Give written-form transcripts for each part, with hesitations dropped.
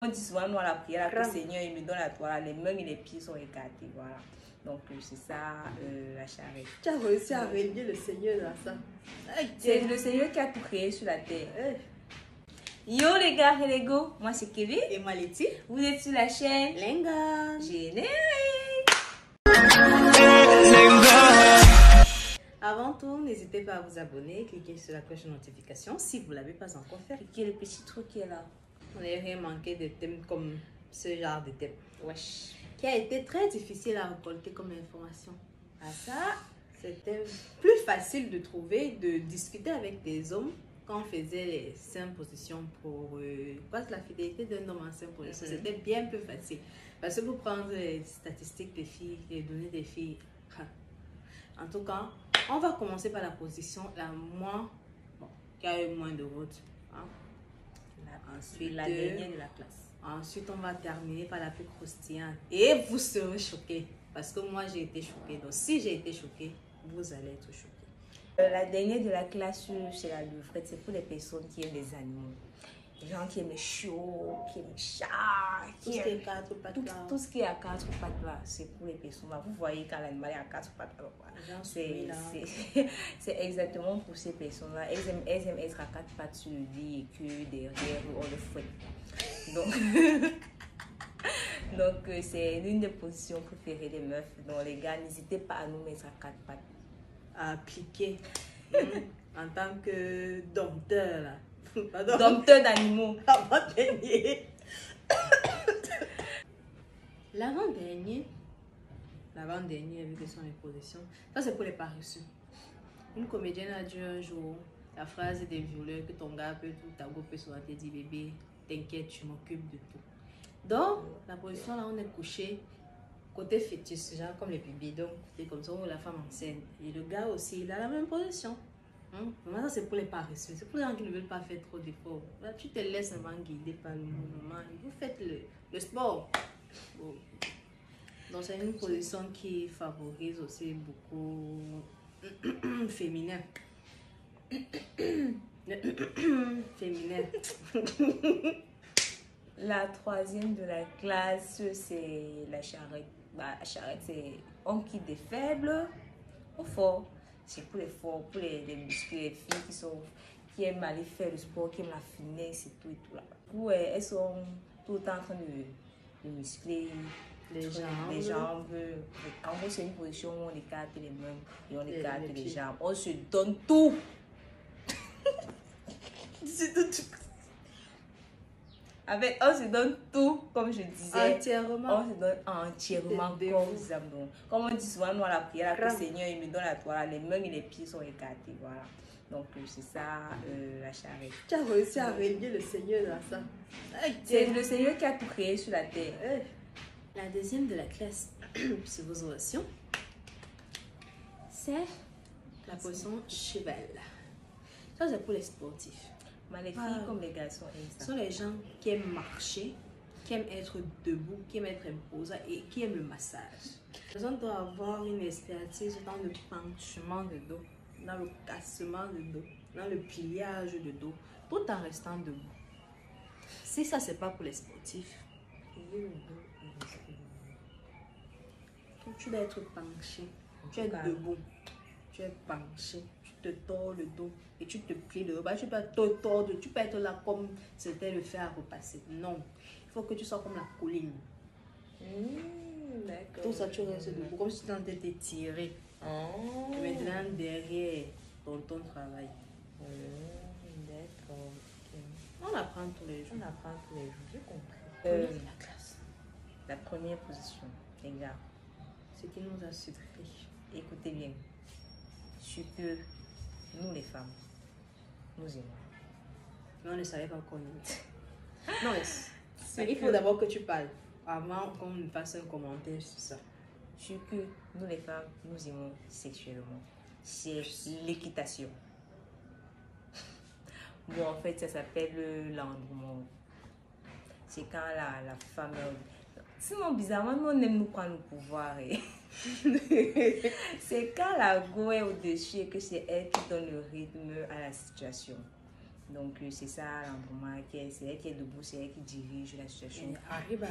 On dit souvent, nous, à la prière, que le Seigneur, il me donne la toile, les mains et les pieds sont écartés. Voilà. Donc, c'est ça, la charrette. Tu as réussi à régler le Seigneur dans ça. C'est le Seigneur qui a tout créé sur la terre. Yo les gars et les go, moi c'est Kevin. Et moi Letty. Vous êtes sur la chaîne Lenga. Générique. Avant tout, n'hésitez pas à vous abonner, cliquez sur la cloche de notification si vous ne l'avez pas encore fait. Cliquez le petit truc qui est là. On n'a rien manqué de thèmes comme ce genre de thème. Wesh. Qui a été très difficile à récolter comme information. À ça, c'était plus facile de trouver, de discuter avec des hommes quand on faisait les 5 positions pour la fidélité d'un homme en 5 positions. C'était bien plus facile. Parce que pour prendre les statistiques des filles, les données des filles, en tout cas, on va commencer par la position la moins, qui a eu moins de votes. Hein. Ensuite, la dernière de la classe. Ensuite, on va terminer par la plus croustillante. Et vous serez choqués. Parce que moi, j'ai été choquée. Donc, si j'ai été choquée, vous allez être choqués. La dernière de la classe, c'est la levrette. C'est pour les personnes qui aiment les animaux. Les gens qui aiment les chiots, qui aiment les chats, tout ce qui est quatre pattes là. Tout ce qui est à 4 pattes là, c'est pour les personnes là. Vous voyez quand l'animal est à 4 pattes là. C'est exactement pour ces personnes là. Elles aiment être à 4 pattes sur le lit et que derrière on le fouette. Donc c'est l'une des positions préférées des meufs. Donc les gars, n'hésitez pas à nous mettre à 4 pattes. À appliquer en tant que dompteur là. Dompteur d'animaux. Avant-dernier. L'avant-dernier, vu que ce sont les positions, ça c'est pour les paresseux. Une comédienne a dit un jour la phrase des violeurs que ton gars peut tout tagoper sur la tête, dit bébé, t'inquiète, je m'occupe de tout. Donc, la position là, on est couché côté fétiche, genre comme les bébés, donc c'est comme ça où la femme enceinte. Et le gars aussi, il a la même position. Maintenant, ça c'est pour les paresseux, c'est pour les gens qui ne veulent pas faire trop d'efforts. Là, tu te laisses avant guider par le mouvement. Vous faites le sport. Donc, c'est une position qui favorise aussi beaucoup féminin. Féminin. La troisième de la classe, c'est la charrette. La charrette, c'est on quitte des faibles au fort. C'est pour les forts, pour les muscles, les filles qui aiment aller faire le sport, qui aiment la finesse et tout là. Où elles sont tout le temps en train de muscler les jambes. En gros, c'est une position où on écarte les mains et on écarte les jambes. On se donne tout. On se donne tout, comme je disais. Entièrement. On se donne entièrement comme on dit souvent, nous à la prière, que le Seigneur il me donne la toile, les mains et les pieds sont écartés. Voilà. Donc, c'est ça la charrette. Tu as réussi à régler le Seigneur dans ça. C'est le Seigneur qui a tout créé sur la terre. La deuxième de la classe, c'est vos orations. C'est la position cheval. Ça, c'est pour les sportifs. Mais les filles comme les garçons aiment ça. Ce sont les gens qui aiment marcher, qui aiment être debout, qui aiment être imposants et qui aiment le massage. Les gens doivent avoir une expertise dans le penchement de dos, dans le cassement de dos, dans le pliage de dos, tout en restant debout. Si ça, c'est pas pour les sportifs, tu dois être penché, tu es debout, tu es penché, tu te tords le dos et tu te plies le bas. Tu peux te tordre, tu peux être là comme c'était le fer à repasser. Non, il faut que tu sois comme la colline. D'accord. Tout ça, tu restes debout, comme si tu étais t'étirer. Et maintenant, derrière ton travail. D'accord. On apprend tous les jours. J'ai compris. La classe. La première position, les gars. Ce qui nous a surpris. Écoutez bien. Ce que nous, les femmes, nous aimons. Mais on ne savait pas qu'on aimait. Non, il faut d'abord que tu parles avant qu'on me fasse un commentaire sur ça. Ce que nous, les femmes, nous aimons sexuellement, c'est l'équitation. Bon, en fait, ça s'appelle l'endroment. C'est quand la femme... Sinon, bizarrement, nous, on aime nous prendre le pouvoir. C'est quand la go est au-dessus et que c'est elle qui donne le rythme à la situation. Donc, c'est ça l'endroit, c'est elle qui est debout, c'est elle qui dirige la situation. Arriba.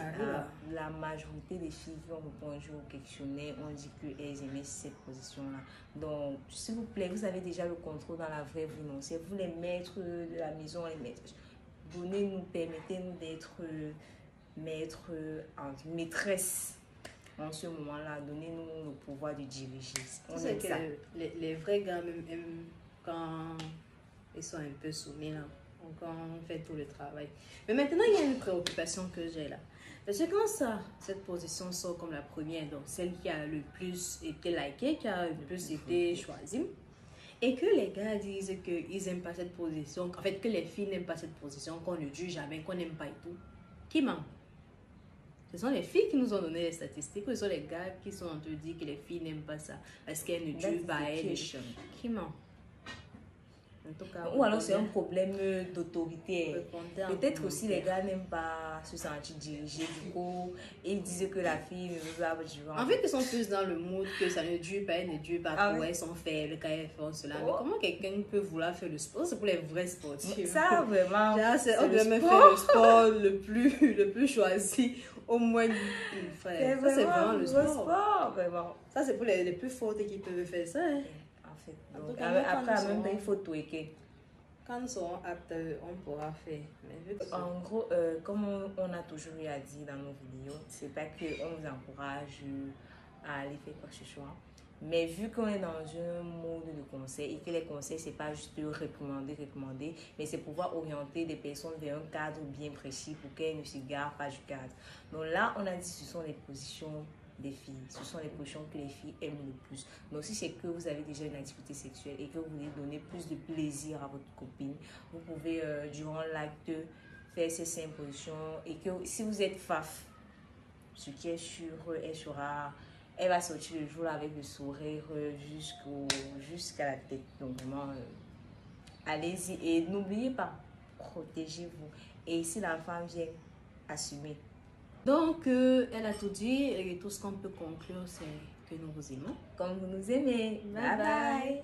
La majorité des filles qui ont répondu au questionnaire ont dit qu'elles aimaient cette position-là. Donc, s'il vous plaît, vous avez déjà le contrôle dans la vraie vie, non? C'est vous les maîtres de la maison, les maîtres. Donnez-nous, permettez-nous d'être maîtres, maîtresses en ce moment-là. Donnez-nous le pouvoir de diriger. C'est que les vrais gars même aiment quand ils sont un peu soumis là, quand on fait tout le travail. Mais maintenant, il y a une préoccupation que j'ai là. Parce que quand cette position sort comme la première, donc celle qui a le plus été likée, qui a le plus été choisie, et que les gars disent qu'ils n'aiment pas cette position, en fait que les filles n'aiment pas cette position, qu'on ne dit jamais, qu'on n'aime pas et tout, qui ment? Ce sont les filles qui nous ont donné les statistiques, ou ce sont les gars qui sont en train de dire que les filles n'aiment pas ça parce qu'elles ne durent pas elles. Qui ment? En tout cas, ou alors c'est un problème d'autorité. Peut-être aussi les gars gars n'aiment pas se sentir dirigés, du coup, ils disent que la fille ne veut pas du En fait, ils sont plus dans le mood que ça ne dure pas, elles ne durent pas trop, elles sont faibles quand elles font cela. Mais comment quelqu'un peut vouloir faire le sport? C'est pour les vrais sportifs. Ça, vraiment. On doit même faire le sport le plus choisi au moins une fois. Ça, c'est vraiment le sport. Vraiment. Ça, c'est pour les plus fortes qui peuvent faire ça. Hein. Donc, après, en même temps, il faut tweaker. Quand nous serons aptes, on pourra faire. En gros, comme on a toujours eu à dire dans nos vidéos, c'est pas qu'on vous encourage à aller faire quoi que ce soit. Mais vu qu'on est dans un mode de conseil et que les conseils, c'est pas juste réprimander, mais c'est pouvoir orienter des personnes vers un cadre bien précis pour qu'elles ne s'égarent pas du cadre. Donc là, on a dit que ce sont les positions des filles. Ce sont les positions que les filles aiment le plus. Donc si c'est que vous avez déjà une activité sexuelle et que vous voulez donner plus de plaisir à votre copine, vous pouvez durant l'acte faire ces 5 positions et que si vous êtes faf, ce qui est sûr, elle va sortir le jour avec le sourire jusqu'à la tête. Donc vraiment, allez-y et n'oubliez pas, protégez-vous. Et si la femme vient, assumez. Donc, elle a tout dit et tout ce qu'on peut conclure, c'est que nous vous aimons. Comme vous nous aimez. Bye bye.